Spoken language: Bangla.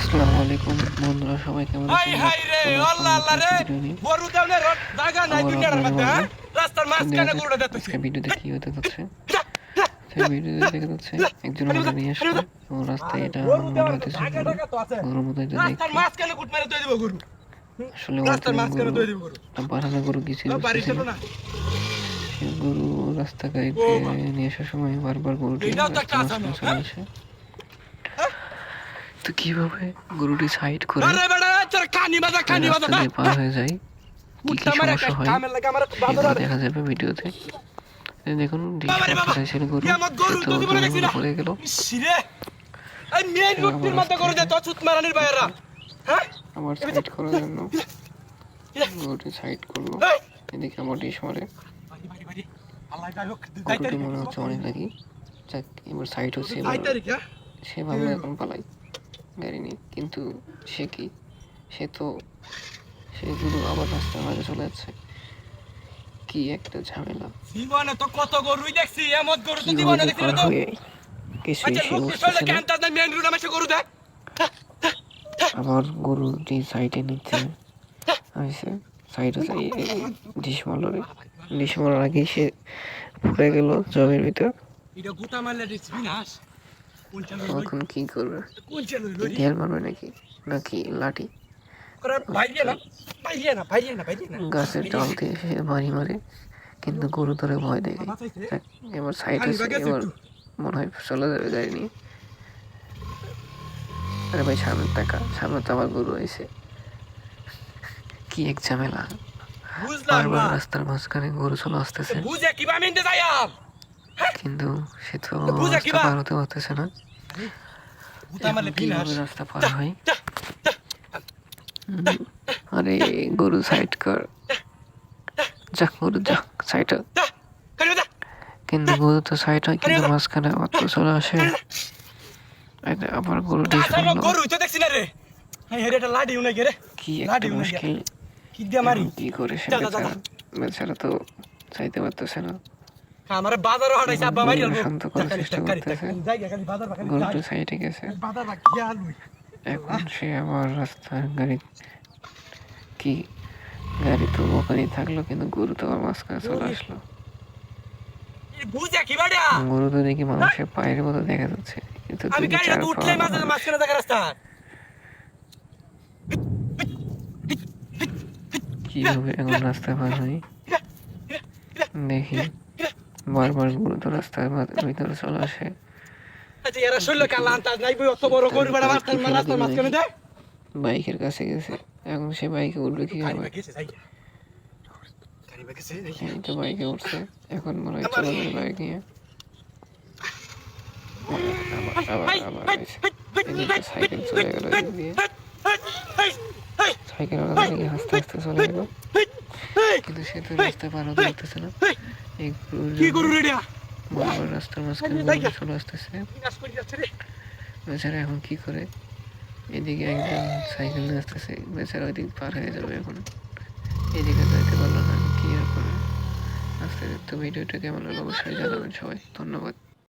আসসালামু আলাইকুম বন্ধুরা, সবাই কেমন আছেন? আজকে ভিডিওতে কি হতে যাচ্ছে, সেই ভিডিওতে দেখা যাচ্ছে একজন আমাদের নিয়ে আসলো এবং রাস্তায় এটা মনে হইতেছে গরুর মতো দেখতে। আসলে বারানা গরু কিছু সে গরু রাস্তা গাড়িতে নিয়ে আসার সময় বারবার গরুটি রাস্তার মাঝখানে চলে আসে। তো কিভাবে গরুটি সাইড করে রাস্তা দিয়ে পার হয়ে যায়, কি কি সমস্যা হয় সেগুলো দেখা যাবে ভিডিওতে। দেখুন চাইছিল গরু পড়ে গেল, আবার সাইড করার জন্য গরুটি সাইড করলো। এদিকে আমার ডিশ মারে, গরুটি মনে হচ্ছে অনেক নাকি। যাক, এবার সাইড হচ্ছে, সে ভাবলো এখন পালাই গাড়ি নিয়ে, কিন্তু সে কি, সে গরু আবার রাস্তার মাঝে চলে যাচ্ছে। কি একটা ঝামেলা, জীবনে তো কত গরুই দেখছি, এমন গরু তো জীবনে দেখছি না। তো আবার গরুটি সাইডে নিচ্ছে আইসে, সাইডে ডিশ মারার আগে সে পড়ে গেল জমির ভিতর। এখন কি করবে, ঢেল মারবে নাকি লাঠি? গাছের ডাল দিয়ে সে মারি মারে, কিন্তু গরু ধরে ভয় দেখে। এবার সাইড আছে, এবার মনে হয় চলে যাবে গাড়ি নিয়ে। আরে ভাই, সামনে তো আবার গরু আইছে, কি এক ঝামেলা। বারবার রাস্তার মাঝখানে গরু চলে আসতেছে, কিন্তু সে তো রাস্তা পার হতে পারতেছে না। কিভাবে রাস্তা পার হয়? আরে গরু সাইড কর, যাক গরু যাক সাইড। কিন্তু গরু তো সাইড হয়, কিন্তু মাঝখানে আবার তো চলে আসে। আবার গরু ডিশ মারলো, কি একটা মুশকিল। কি করে সে বেচারা তো চাইতে পারতেছে না। শান্ত করার চেষ্টা করতেছে, গরুটা সাইডে গেছে। এখন সে আবার রাস্তার গাড়ি তো ওখানে থাকলো, কিন্তু গরু তো আবার মাঝখানে চলে আসলো। গরু তো দেখি মানুষের পায়ের মতো দেখা যাচ্ছে, কিন্তু কিভাবে এখন রাস্তা পার হয় দেখি। বারবার গরু তো রাস্তার ভিতরে চলে আসে। বাইকের কাছে গেছে, এখন সে বাইকে উঠবে কিভাবে? এই তো বাইকে উঠছে, এখন মনে হয় চলে যাবে বাইক নিয়ে। আবার সাইকেল চলে গেল, সাইকেল আস্তে আস্তে চলে গেল, কিন্তু সে তো রাস্তা পার হতে পারতেছে না। বারবার রাস্তার মাঝখানে চলে আসতেছে। বেচারা এখন কি করে? এদিকে একদম সাইকেল নিয়ে আসতেছে, বেচারা ওইদিকে পার হয়ে যাবে এখন। এদিকে যাইতে পারলো না, কি আর করে। আস্তে আস্তে ভিডিওটা কেমন হলো অবশ্যই জানাবেন সবাই। ধন্যবাদ।